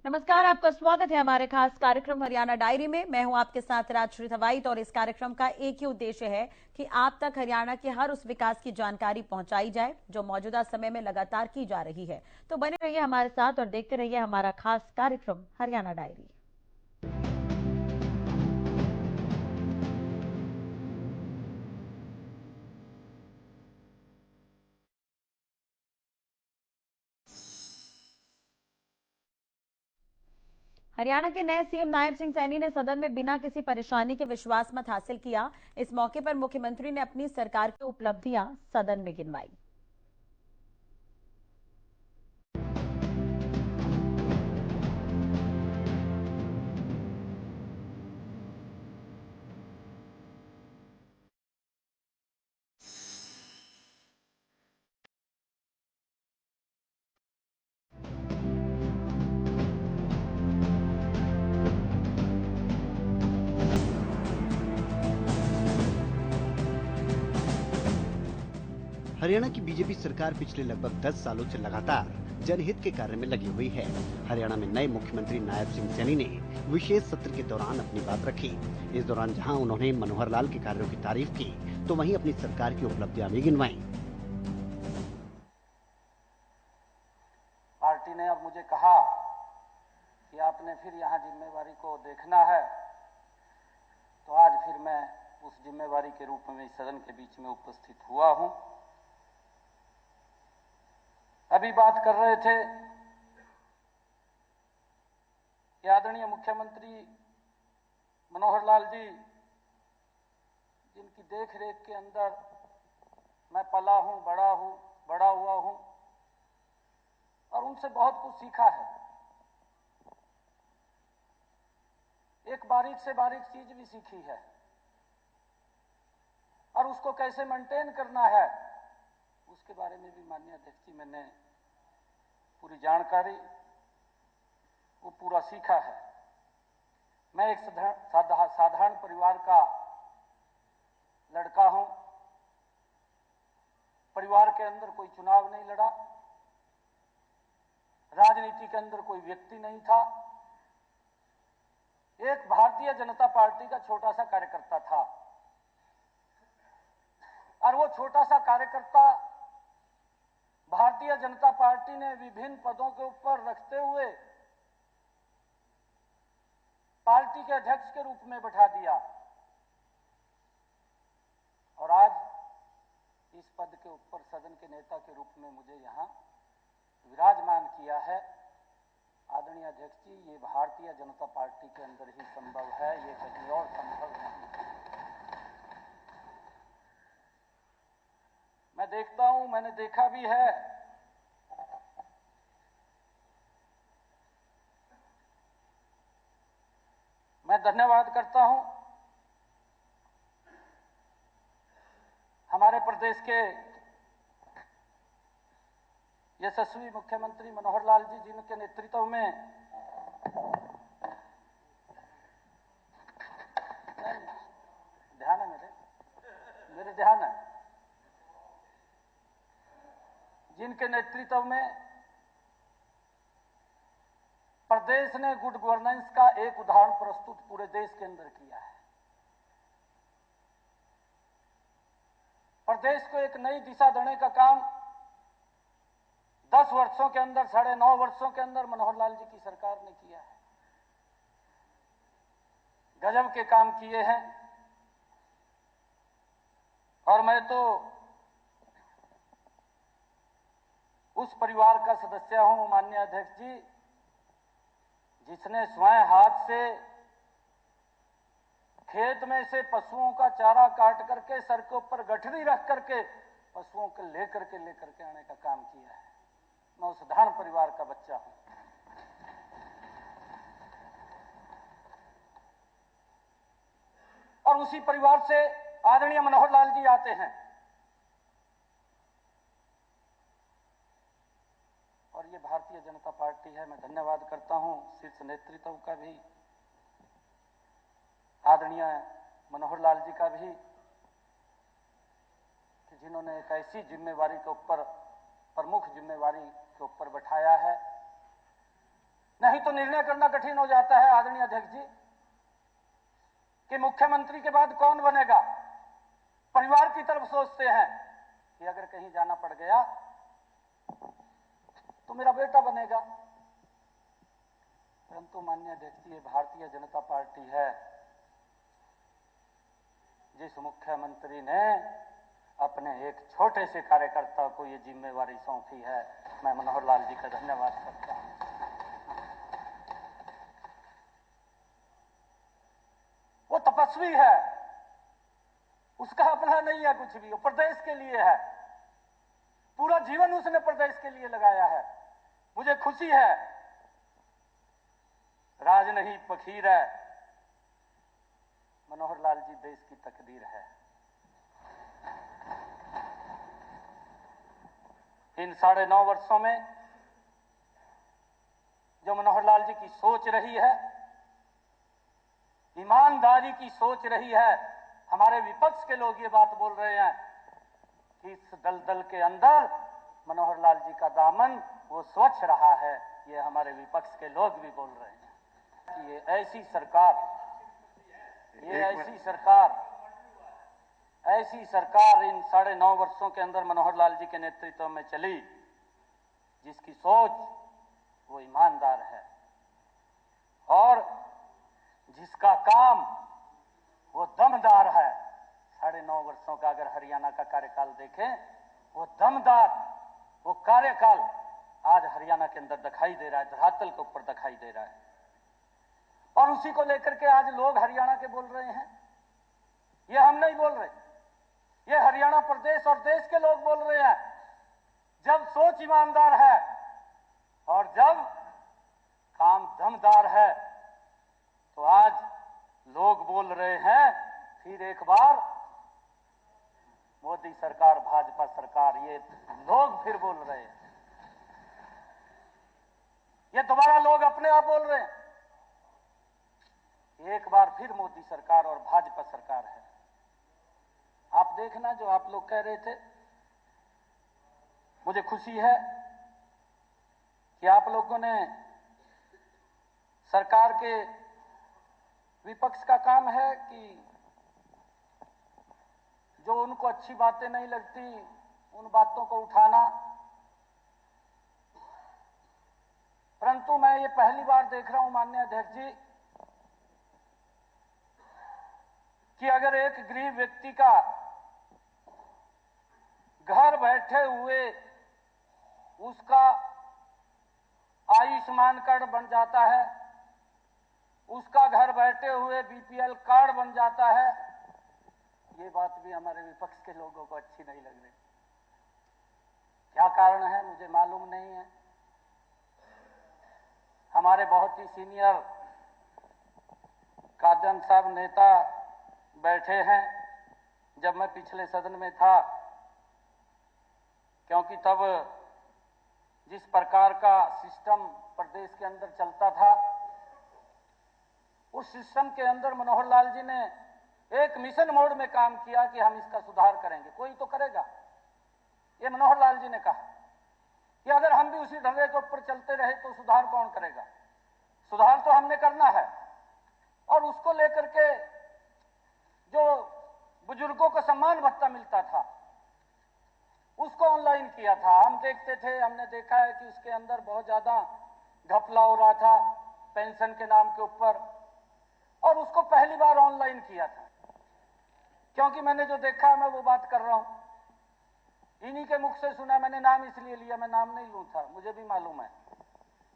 नमस्कार, आपका स्वागत है हमारे खास कार्यक्रम हरियाणा डायरी में। मैं हूं आपके साथ राजश्री थवाइट और इस कार्यक्रम का एक ही उद्देश्य है कि आप तक हरियाणा के हर उस विकास की जानकारी पहुंचाई जाए जो मौजूदा समय में लगातार की जा रही है। तो बने रहिए हमारे साथ और देखते रहिए हमारा खास कार्यक्रम हरियाणा डायरी। हरियाणा के नए सीएम नायब सिंह सैनी ने सदन में बिना किसी परेशानी के विश्वास मत हासिल किया। इस मौके पर मुख्यमंत्री ने अपनी सरकार की उपलब्धियां सदन में गिनवाई। हरियाणा की बीजेपी सरकार पिछले लगभग 10 सालों से लगातार जनहित के कार्य में लगी हुई है। हरियाणा में नए मुख्यमंत्री नायब सिंह सैनी ने विशेष सत्र के दौरान अपनी बात रखी। इस दौरान जहां उन्होंने मनोहर लाल के कार्यों की तारीफ की, तो वहीं अपनी सरकार की उपलब्धियां भी गिनवाई। पार्टी ने अब मुझे कहा कि आपने फिर यहाँ जिम्मेवारी को देखना है, तो आज फिर मैं उस जिम्मेवारी के रूप में इस सदन के बीच में उपस्थित हुआ हूं। अभी बात कर रहे थे कि आदरणीय मुख्यमंत्री मनोहर लाल जी, जिनकी देखरेख के अंदर मैं पला हूं, बड़ा हुआ हूं और उनसे बहुत कुछ सीखा है। एक बारीक से बारीक चीज भी सीखी है और उसको कैसे मेंटेन करना है उसके बारे में भी माननीय अध्यक्ष जी मैंने पूरी जानकारी वो पूरा सीखा है। मैं एक साधारण परिवार का लड़का हूं। परिवार के अंदर कोई चुनाव नहीं लड़ा, राजनीति के अंदर कोई व्यक्ति नहीं था। एक भारतीय जनता पार्टी का छोटा सा कार्यकर्ता था और वो छोटा सा कार्यकर्ता भारतीय जनता पार्टी ने विभिन्न पदों के ऊपर रखते हुए पार्टी के अध्यक्ष के रूप में बैठा दिया और आज इस पद के ऊपर सदन के नेता के रूप में मुझे यहां विराजमान किया है। आदरणीय अध्यक्ष जी, ये भारतीय जनता पार्टी के अंदर ही संभव है, ये कहीं और संभव नहीं। मैं देखता हूं, मैंने देखा भी है मैं धन्यवाद करता हूं हमारे प्रदेश के यशस्वी मुख्यमंत्री मनोहर लाल जी, जिनके नेतृत्व में ध्यान है मेरे ध्यान है, जिनके नेतृत्व में प्रदेश ने गुड गवर्नेंस का एक उदाहरण प्रस्तुत पूरे देश के अंदर किया है। प्रदेश को एक नई दिशा देने का काम 10 वर्षों के अंदर, 9.5 वर्षों के अंदर मनोहर लाल जी की सरकार ने किया है। गजब के काम किए हैं और मैं तो उस परिवार का सदस्य हूं, माननीय अध्यक्ष जी, जिसने स्वयं हाथ से खेत में से पशुओं का चारा काट करके सर के ऊपर गठरी रख करके पशुओं को लेकर के आने का काम किया है। मैं उस साधारण परिवार का बच्चा हूं और उसी परिवार से आदरणीय मनोहर लाल जी आते हैं और ये भारतीय जनता पार्टी है। मैं धन्यवाद करता हूं शीर्ष नेतृत्व का भी, आदरणीय मनोहर लाल जी का भी, कि जिन्होंने एक ऐसी जिम्मेवारी के ऊपर, प्रमुख जिम्मेवारी के ऊपर बैठाया है नहीं तो निर्णय करना कठिन हो जाता है आदरणीय अध्यक्ष जी कि मुख्यमंत्री के बाद कौन बनेगा। परिवार की तरफ सोचते हैं कि अगर कहीं जाना पड़ गया तो मेरा बेटा बनेगा। परंतु माननीय अध्यक्ष जी, ये भारतीय जनता पार्टी है। जिस मुख्यमंत्री ने अपने एक छोटे से कार्यकर्ता को ये जिम्मेवारी सौंपी है, मैं मनोहर लाल जी का धन्यवाद करता हूं। वो तपस्वी है, उसका अपना नहीं है कुछ भी, वो प्रदेश के लिए है। पूरा जीवन उसने प्रदेश के लिए लगाया है। मुझे खुशी है, राज नहीं फकीर है, मनोहर लाल जी देश की तकदीर है। इन 9.5 वर्षों में जो मनोहर लाल जी की सोच रही है, ईमानदारी की सोच रही है। हमारे विपक्ष के लोग ये बात बोल रहे हैं कि इस दलदल के अंदर मनोहर लाल जी का दामन वो स्वच्छ रहा है। ये हमारे विपक्ष के लोग भी बोल रहे हैं कि ये ऐसी सरकार इन 9.5 वर्षों के अंदर मनोहर लाल जी के नेतृत्व में चली, जिसकी सोच वो ईमानदार है और जिसका काम वो दमदार है। 9.5 वर्षों का अगर हरियाणा का कार्यकाल देखें, वो दमदार, वो कार्यकाल आज हरियाणा के अंदर दिखाई दे रहा है, धरातल के ऊपर दिखाई दे रहा है। और उसी को लेकर के आज लोग हरियाणा के बोल रहे हैं। ये हम नहीं बोल रहे, ये हरियाणा प्रदेश और देश के लोग बोल रहे हैं। जब सोच ईमानदार है और जब काम दमदार है, तो आज लोग बोल रहे हैं फिर एक बार मोदी सरकार, भाजपा सरकार, ये लोग फिर बोल रहे हैं। ये दोबारा लोग अपने आप बोल रहे हैं, एक बार फिर मोदी सरकार और भाजपा सरकार है। आप देखना, जो आप लोग कह रहे थे, मुझे खुशी है कि आप लोगों ने, सरकार के विपक्ष का काम है कि जो उनको अच्छी बातें नहीं लगती उन बातों को उठाना। परंतु मैं ये पहली बार देख रहा हूं माननीय अध्यक्ष जी कि अगर एक गरीब व्यक्ति का घर बैठे हुए उसका आयुष्मान कार्ड बन जाता है, उसका घर बैठे हुए बीपीएल कार्ड बन जाता है, ये बात भी हमारे विपक्ष के लोगों को अच्छी नहीं लग रही। क्या कारण है मुझे मालूम नहीं है। हमारे बहुत ही सीनियर कादन साहब नेता बैठे हैं। जब मैं पिछले सदन में था, क्योंकि तब जिस प्रकार का सिस्टम प्रदेश के अंदर चलता था, उस सिस्टम के अंदर मनोहर लाल जी ने एक मिशन मोड में काम किया कि हम इसका सुधार करेंगे, कोई तो करेगा। ये मनोहर लाल जी ने कहा कि अगर हम भी उसी ढंगे के ऊपर चलते रहे तो सुधार कौन करेगा। सुधार तो हमने करना है। और उसको लेकर के जो बुजुर्गों को सम्मान भत्ता मिलता था, उसको ऑनलाइन किया था। हम देखते थे, हमने देखा है कि उसके अंदर बहुत ज्यादा घपला हो रहा था पेंशन के नाम के ऊपर, और उसको पहली बार ऑनलाइन किया था। क्योंकि मैंने जो देखा मैं वो बात कर रहा हूं, इन्हीं के मुख से सुना। मैंने नाम इसलिए लिया, मैं नाम नहीं लूं था, मुझे भी मालूम है।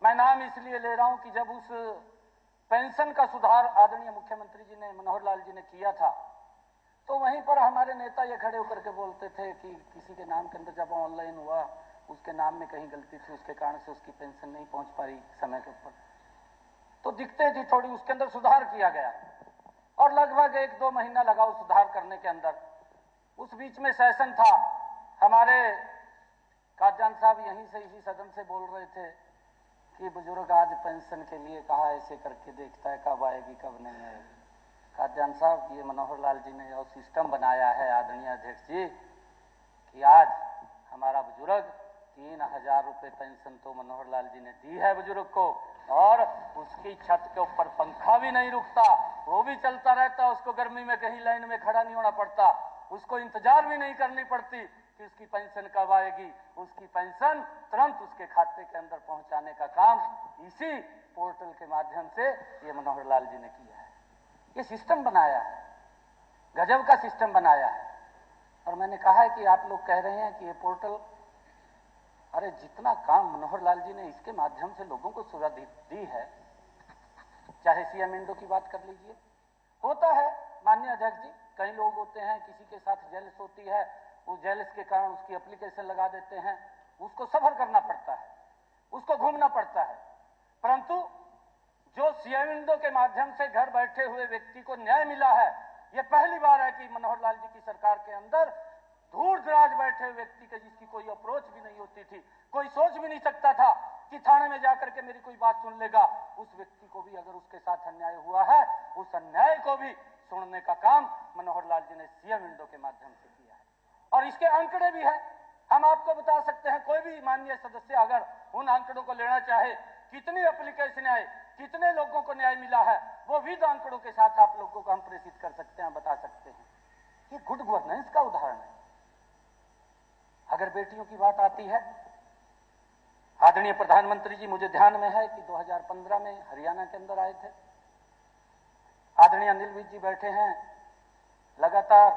मैं नाम इसलिए ले रहा हूं कि जब उस पेंशन का सुधार आदरणीय मुख्यमंत्री जी ने, मनोहर लाल जी ने किया था, तो वहीं पर हमारे नेता ये खड़े होकर के बोलते थे कि किसी के नाम के अंदर जब ऑनलाइन हुआ, उसके नाम में कहीं गलती थी, उसके कारण से उसकी पेंशन नहीं पहुंच पाई समय के ऊपर, तो दिक्कतें थी थोड़ी, उसके अंदर सुधार किया गया और लगभग 1-2 महीना लगा उस सुधार करने के अंदर। उस बीच में सेशन था, हमारे कादयान साहब यहीं से, इसी सदन से बोल रहे थे कि बुजुर्ग आज पेंशन के लिए कहा, ऐसे करके देखता है कब आएगी कब नहीं आएगी। कादयान साहब, ये मनोहर लाल जी ने और सिस्टम बनाया है आदरणीय अध्यक्ष जी कि आज हमारा बुजुर्ग 3000 रुपए पेंशन तो मनोहर लाल जी ने दी है बुजुर्ग को, और उसकी छत के ऊपर पंखा भी नहीं रुकता, वो भी चलता रहता, उसको गर्मी में कहीं लाइन में खड़ा नहीं होना पड़ता, उसको इंतजार भी नहीं करनी पड़ती कि उसकी पेंशन कब आएगी। उसकी पेंशन तुरंत उसके खाते के अंदर पहुंचाने का काम इसी पोर्टल के माध्यम से ये मनोहर लाल जी ने किया है। ये सिस्टम बनाया है, गजब का सिस्टम बनाया है। और मैंने कहा है कि आप लोग कह रहे हैं कि ये पोर्टल, अरे जितना काम मनोहर लाल जी ने इसके माध्यम से लोगों को सुविधा दी है, चाहे सीएम इंडो की बात कर लीजिए, होता है माननीय अध्यक्ष जी, कई लोग होते हैं किसी के साथ जेलस होती है, उस जेलस के कारण उसकी एप्लीकेशन लगा देते हैं, उसको सफर करना पड़ता है, उसको घूमना पड़ता है, परंतु जो सीएम इंडो के माध्यम से घर बैठे हुए व्यक्ति को न्याय मिला है, यह पहली बार है कि मनोहर लाल जी की सरकार के अंदर दूर दराज बैठे हुए व्यक्ति के जिसकी कोई अप्रोच भी नहीं होती थी, कोई सोच भी नहीं सकता था कि थाने में जाकर के मेरी कोई बात सुन लेगा, उस व्यक्ति को भी अगर उसके साथ अन्याय हुआ है, उस अन्याय को भी सुनने का काम मनोहर लाल जी ने सीएम इंडो के माध्यम से किया है। और इसके आंकड़े भी है, हम आपको बता सकते हैं, कोई भी माननीय सदस्य अगर उन आंकड़ों को लेना चाहे, कितनी एप्लीकेशन आए, कितने लोगों को न्याय मिला है, वो भी आंकड़ों के साथ आप लोगों को हम प्रेषित कर सकते हैं, बता सकते हैं। ये गुड गवर्नेंस का उदाहरण है। अगर बेटियों की बात आती है, आदरणीय प्रधानमंत्री जी, मुझे ध्यान में है कि 2015 में हरियाणा के अंदर आए थे, आदरणीय अनिल विज जी बैठे हैं लगातार,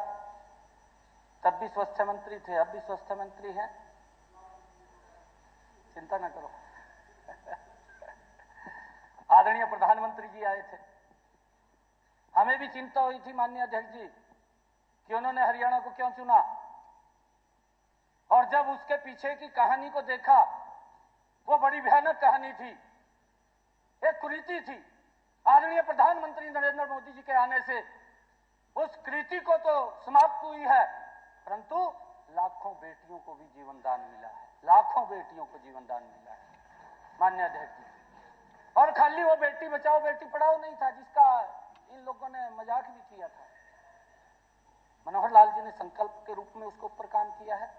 तब भी स्वास्थ्य मंत्री थे, अब भी स्वास्थ्य मंत्री हैं, चिंता ना करो। आदरणीय प्रधानमंत्री जी आए थे, हमें भी चिंता हुई थी माननीय अध्यक्ष जी कि उन्होंने हरियाणा को क्यों चुना, और जब उसके पीछे की कहानी को देखा, वो बड़ी भयानक कहानी थी, एक कुरीति थी। आदरणीय प्रधानमंत्री नरेंद्र मोदी जी के आने से उस कृति को तो समाप्त हुई है, परंतु लाखों बेटियों को भी जीवन दान मिला है, लाखों बेटियों को जीवन दान मिला है माननीय अध्यक्ष जी। और खाली वो बेटी बचाओ बेटी पढ़ाओ नहीं था, जिसका इन लोगों ने मजाक भी किया था, मनोहर लाल जी ने संकल्प के रूप में उसके ऊपर काम किया है।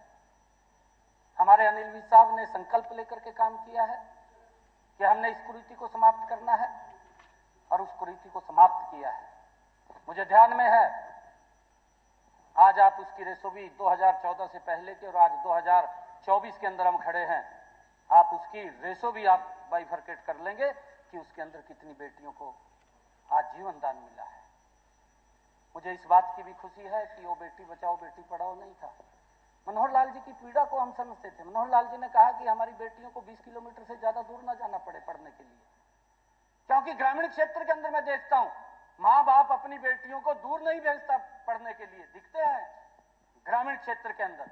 हमारे अनिल विज साहब ने संकल्प लेकर के काम किया है कि हमने इस कुरीति को समाप्त करना है, और उस कुरीति को समाप्त किया है। मुझे ध्यान में है, आज आप उसकी रेसोबी 2014 से पहले के और आज 2024 के अंदर हम खड़े हैं, आप उसकी रेसो भी आप बाइफरकेट कर लेंगे कि उसके अंदर कितनी बेटियों को आज जीवन दान मिला है। मुझे इस बात की भी खुशी है कि वो बेटी बचाओ बेटी पढ़ाओ नहीं था। मनोहर लाल जी की पीड़ा को हम समझते थे। मनोहर लाल जी ने कहा कि हमारी बेटियों को 20 किलोमीटर से ज्यादा दूर ना जाना पड़े पढ़ने के लिए, क्योंकि ग्रामीण क्षेत्र के अंदर मैं देखता हूं मां बाप अपनी बेटियों को दूर नहीं भेजता पढ़ने के लिए, दिखते हैं ग्रामीण क्षेत्र के अंदर,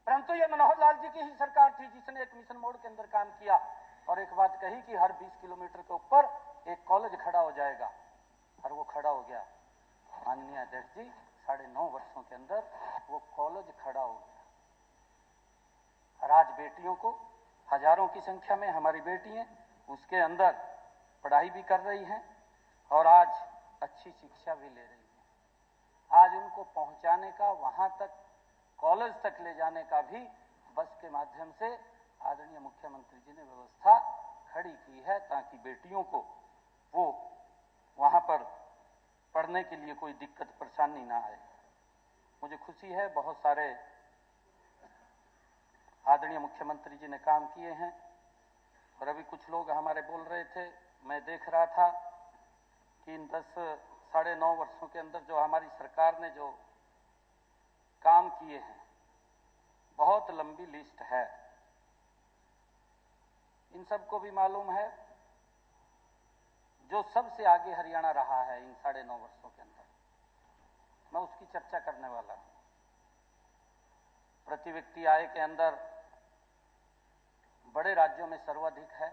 परंतु ये मनोहर लाल जी की ही सरकार थी जिसने एक मिशन मोड के अंदर काम किया और एक बात कही कि हर 20 किलोमीटर के ऊपर एक कॉलेज खड़ा हो जाएगा, और वो खड़ा हो गया माननीय अध्यक्ष जी। 9.5 वर्षों के अंदर वो कॉलेज खड़ा हो गया, और आज बेटियों को हजारों की संख्या में हमारी बेटियां उसके अंदर पढ़ाई भी कर रही हैं और आज अच्छी शिक्षा भी ले रही हैं। आज उनको पहुंचाने का, वहां तक कॉलेज तक ले जाने का भी बस के माध्यम से आदरणीय मुख्यमंत्री जी ने व्यवस्था खड़ी की है, ताकि बेटियों को वो वहां पर पढ़ने के लिए कोई दिक्कत परेशानी ना आए। मुझे खुशी है, बहुत सारे आदरणीय मुख्यमंत्री जी ने काम किए हैं, और अभी कुछ लोग हमारे बोल रहे थे, मैं देख रहा था कि इन 10-9.5 वर्षों के अंदर जो हमारी सरकार ने जो काम किए हैं, बहुत लंबी लिस्ट है। इन सबको भी मालूम है, जो सबसे आगे हरियाणा रहा है इन 9.5 वर्षों के अंदर, मैं उसकी चर्चा करने वाला हूं। प्रति व्यक्ति आय के अंदर बड़े राज्यों में सर्वाधिक है,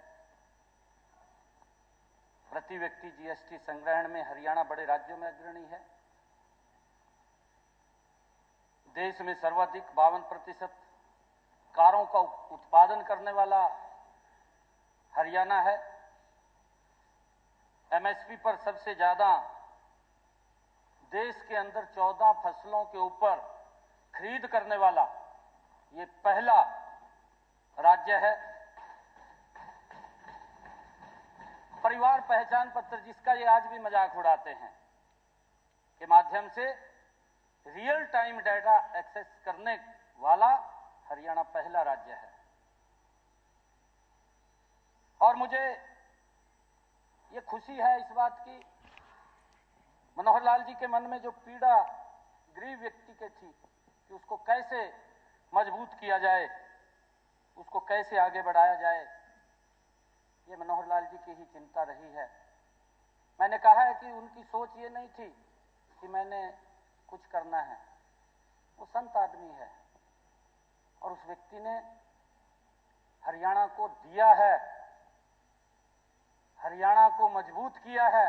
प्रति व्यक्ति जीएसटी संग्रहण में हरियाणा बड़े राज्यों में अग्रणी है, देश में सर्वाधिक 52% कारों का उत्पादन करने वाला हरियाणा है, एमएसपी पर सबसे ज्यादा देश के अंदर 14 फसलों के ऊपर खरीद करने वाला ये पहला राज्य है। परिवार पहचान पत्र, जिसका ये आज भी मजाक उड़ाते हैं, के माध्यम से रियल टाइम डाटा एक्सेस करने वाला हरियाणा पहला राज्य है। और मुझे ये खुशी है इस बात की, मनोहर लाल जी के मन में जो पीड़ा गरीब व्यक्ति के थी कि उसको कैसे मजबूत किया जाए, उसको कैसे आगे बढ़ाया जाए, ये मनोहर लाल जी की ही चिंता रही है। मैंने कहा है कि उनकी सोच ये नहीं थी कि मैंने कुछ करना है, वो संत आदमी है और उस व्यक्ति ने हरियाणा को दिया है, हरियाणा को मजबूत किया है।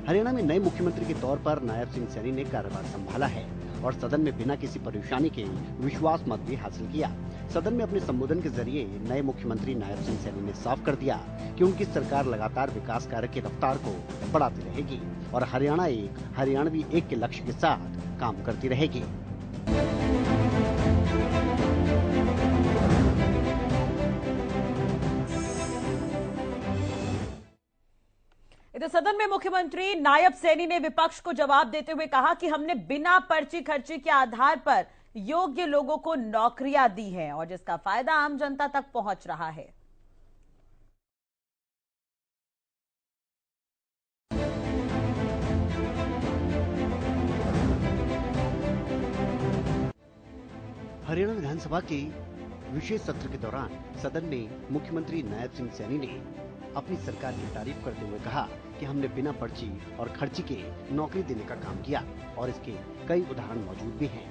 हरियाणा में नए मुख्यमंत्री के तौर पर नायब सिंह सैनी ने कार्यभार संभाला है और सदन में बिना किसी परेशानी के विश्वास मत भी हासिल किया। सदन में अपने संबोधन के जरिए नए मुख्यमंत्री नायब सिंह सैनी ने साफ कर दिया कि उनकी सरकार लगातार विकास कार्य की रफ्तार को बढ़ाती रहेगी और हरियाणा एक हरियाणवी एक के लक्ष्य के साथ काम करती रहेगी। इधर सदन में मुख्यमंत्री नायब सैनी ने विपक्ष को जवाब देते हुए कहा कि हमने बिना पर्ची खर्ची के आधार पर योग्य लोगों को नौकरियां दी हैं और जिसका फायदा आम जनता तक पहुंच रहा है। हरियाणा विधानसभा के विशेष सत्र के दौरान सदन में मुख्यमंत्री नायब सिंह सैनी ने अपनी सरकार की तारीफ करते हुए कहा कि हमने बिना पर्ची और खर्ची के नौकरी देने का काम किया और इसके कई उदाहरण मौजूद भी हैं।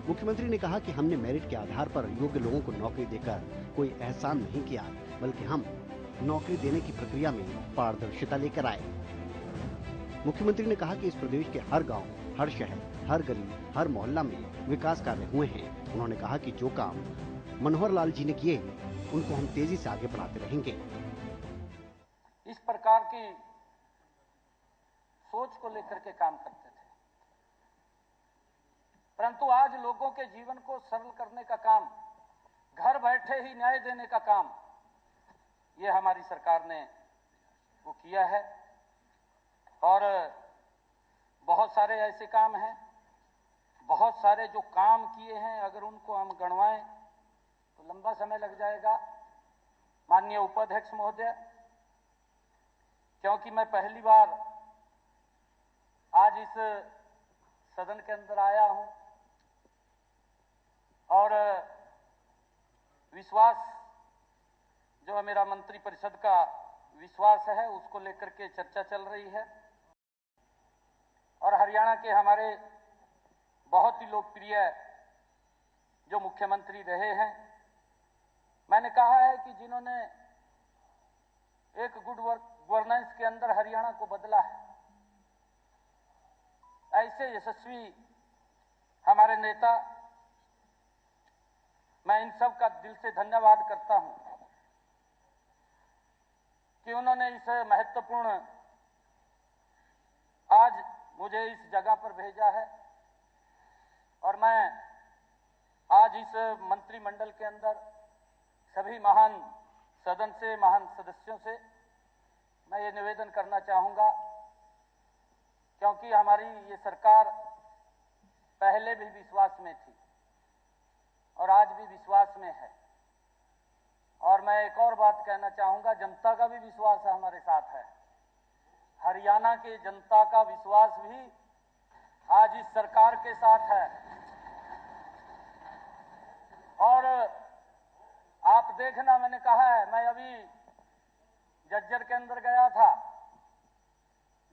मुख्यमंत्री ने कहा कि हमने मेरिट के आधार पर योग्य लोगों को नौकरी देकर कोई एहसान नहीं किया, बल्कि हम नौकरी देने की प्रक्रिया में पारदर्शिता लेकर आए। मुख्यमंत्री ने कहा कि इस प्रदेश के हर गांव, हर शहर, हर गली, हर मोहल्ला में विकास कार्य हुए हैं। उन्होंने कहा कि जो काम मनोहर लाल जी ने किए उनको हम तेजी से आगे बढ़ाते रहेंगे। इस प्रकार की सोच को लेकर के काम करते थे, परंतु आज लोगों के जीवन को सरल करने का काम, घर बैठे ही न्याय देने का काम, ये हमारी सरकार ने वो किया है। और बहुत सारे ऐसे काम हैं, बहुत सारे जो काम किए हैं, अगर उनको हम गणवाएं तो लंबा समय लग जाएगा। माननीय उपाध्यक्ष महोदय, क्योंकि मैं पहली बार आज इस सदन के अंदर आया हूं और विश्वास जो मेरा मंत्रिपरिषद का विश्वास है उसको लेकर के चर्चा चल रही है और हरियाणा के हमारे बहुत ही लोकप्रिय जो मुख्यमंत्री रहे हैं, मैंने कहा है कि जिन्होंने एक गुड गवर्नेंस के अंदर हरियाणा को बदला है, ऐसे यशस्वी हमारे नेता, मैं इन सब का दिल से धन्यवाद करता हूं कि उन्होंने इस महत्वपूर्ण आज मुझे इस जगह पर भेजा है और मैं आज इस मंत्रिमंडल के अंदर सभी महान सदन से, महान सदस्यों से मैं ये निवेदन करना चाहूंगा, क्योंकि हमारी ये सरकार पहले भी विश्वास में थी और आज भी विश्वास में है। और मैं एक और बात कहना चाहूंगा, जनता का भी विश्वास हमारे साथ है। हरियाणा के जनता का विश्वास भी आज इस सरकार के साथ है। और आप देखना, मैंने कहा है, मैं अभी जज्जर के अंदर गया था,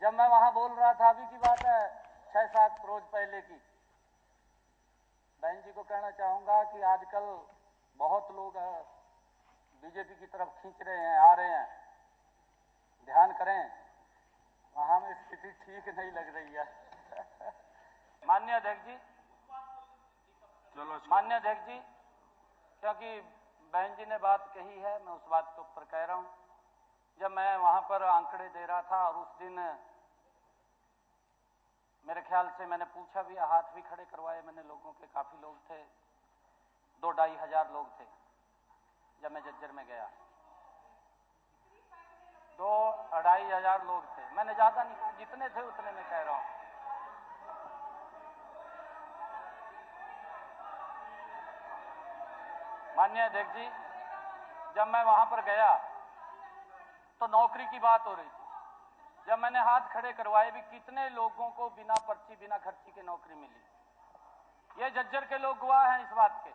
जब मैं वहां बोल रहा था, अभी की बात है 6-7 रोज पहले की, बहन जी को कहना चाहूंगा कि आजकल बहुत लोग बीजेपी की तरफ खींच रहे हैं, आ रहे हैं, ध्यान करें, वहां में स्थिति ठीक नहीं लग रही है। माननीय अध्यक्ष जी, माननीय अध्यक्ष जी, क्योंकि बहन जी ने बात कही है, मैं उस बात के ऊपर कह रहा हूं। जब मैं वहां पर आंकड़े दे रहा था और उस दिन मेरे ख्याल से मैंने पूछा भी, हाथ भी खड़े करवाए मैंने लोगों के, काफी लोग थे, 2-2.5 हजार लोग थे जब मैं जज्जर में गया। 2-2.5 हजार लोग थे। मैंने ज्यादा नहीं, जितने थे उतने में कह रहा हूं। माननीय अध्यक्ष जी, जब मैं वहां पर गया तो नौकरी की बात हो रही थी। जब मैंने हाथ खड़े करवाए भी, कितने लोगों को बिना पर्ची बिना खर्ची के नौकरी मिली। ये झज्जर के लोग गवाह हैं इस बात के।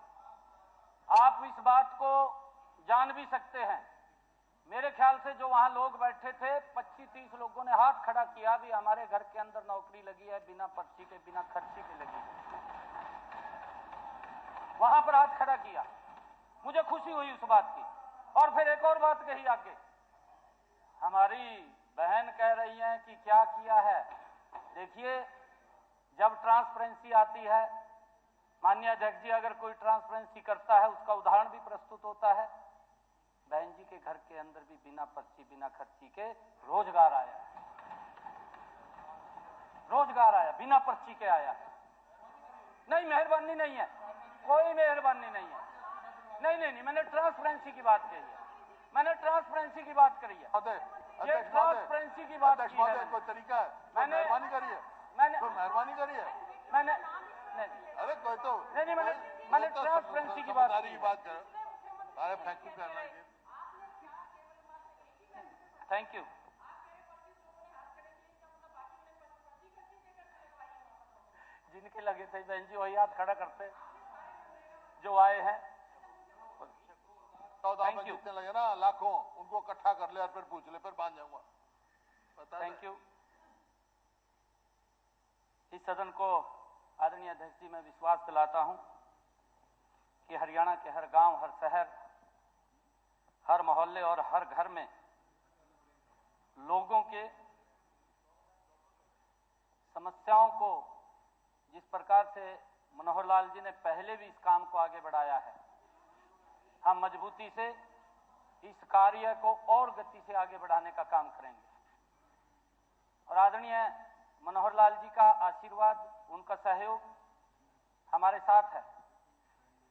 आप इस बात को जान भी सकते हैं। मेरे ख्याल से जो वहां लोग बैठे थे, 25-30 लोगों ने हाथ खड़ा किया भी हमारे घर के अंदर नौकरी लगी है, बिना पर्ची के बिना खर्ची के लगी है। वहां पर हाथ खड़ा किया, मुझे खुशी हुई उस बात की। और फिर एक और बात कही आगे, हमारी बहन कह रही हैं कि क्या किया है। देखिए, जब ट्रांसपेरेंसी आती है, माननीय अध्यक्ष जी, अगर कोई ट्रांसपेरेंसी करता है उसका उदाहरण भी प्रस्तुत होता है। बहन जी के घर के अंदर भी बिना पर्ची बिना खर्ची के रोजगार आया है। रोजगार आया, बिना पर्ची के आया है। नहीं, मेहरबानी नहीं है, कोई मेहरबानी नहीं है। नहीं, मैंने ट्रांसपेरेंसी की बात कही है। मैंने ट्रांसपेरेंसी की बात करी है। ये ट्रांसपेरेंसी की बात की है। कोई तरीका है? मैंने मेहरबानी करिए। मैंने मेहरबानी करिए। मैंने अरे कोई तो नहीं, मैंने ट्रांसपेरेंसी की बात करो। सारे फैक्ट्री करना है। Thank you. जिनके लगे थे बहन जी वही हाथ खड़ा करते जो आए हैं। में जितने लगे ना लाखों, उनको इकट्ठा कर ले और फिर पूछ ले, फिर बांध जाऊंगा। Thank you. इस सदन को आदरणीय अध्यक्ष जी, मैं विश्वास दिलाता हूं कि हरियाणा के हर गांव, हर शहर, हर मोहल्ले और हर घर में लोगों के समस्याओं को जिस प्रकार से मनोहर लाल जी ने पहले भी इस काम को आगे बढ़ाया है, हम मजबूती से इस कार्य को और गति से आगे बढ़ाने का काम करेंगे। और आदरणीय मनोहर लाल जी का आशीर्वाद, उनका सहयोग हमारे साथ है।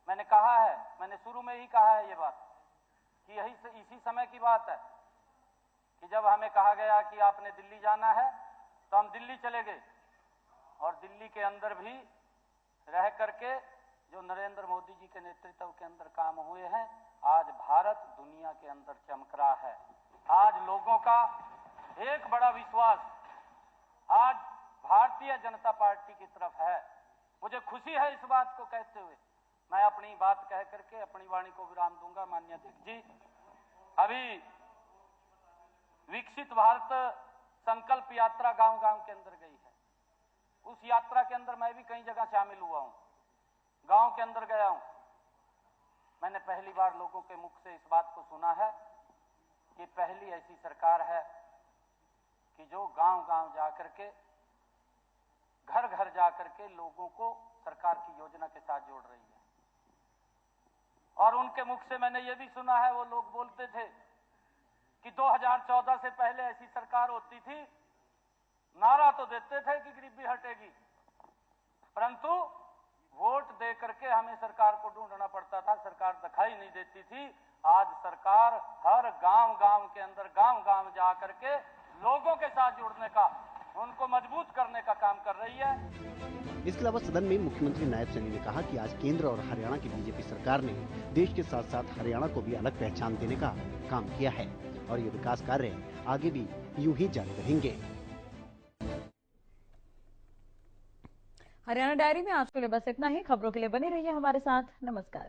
मैंने कहा है, मैंने शुरू में ही कहा है ये बात कि इसी समय की बात है कि जब हमें कहा गया कि आपने दिल्ली जाना है, तो हम दिल्ली चले गए। और दिल्ली के अंदर भी रह करके जो नरेंद्र मोदी जी के नेतृत्व के अंदर काम हुए हैं, आज भारत दुनिया के अंदर चमक रहा है। आज लोगों का एक बड़ा विश्वास आज भारतीय जनता पार्टी की तरफ है। मुझे खुशी है इस बात को कहते हुए। मैं अपनी बात कह करके अपनी वाणी को विराम दूंगा। माननीय अध्यक्ष जी, अभी विकसित भारत संकल्प यात्रा गांव-गांव के अंदर गई है। उस यात्रा के अंदर मैं भी कई जगह शामिल हुआ हूं, गांव के अंदर गया हूं। मैंने पहली बार लोगों के मुख से इस बात को सुना है कि पहली ऐसी सरकार है कि जो गांव-गांव जाकर के, घर-घर जाकर के लोगों को सरकार की योजना के साथ जोड़ रही है। और उनके मुख से मैंने ये भी सुना है, वो लोग बोलते थे कि 2014 से पहले ऐसी सरकार होती थी, नारा तो देते थे कि गरीबी हटेगी, परंतु वोट दे करके हमें सरकार को ढूंढना पड़ता था, सरकार दिखाई नहीं देती थी। आज सरकार हर गांव-गांव के अंदर, गांव-गांव जा करके लोगों के साथ जुड़ने का, उनको मजबूत करने का काम कर रही है। इसके अलावा सदन में मुख्यमंत्री नायब सैनी ने कहा कि आज केंद्र और हरियाणा की बीजेपी सरकार ने देश के साथ साथ हरियाणा को भी अलग पहचान देने का काम किया है और ये विकास कार्य आगे भी यूं ही जारी रहेंगे। हरियाणा डायरी में आज के लिए बस इतना ही। खबरों के लिए बने रहिए हमारे साथ। नमस्कार।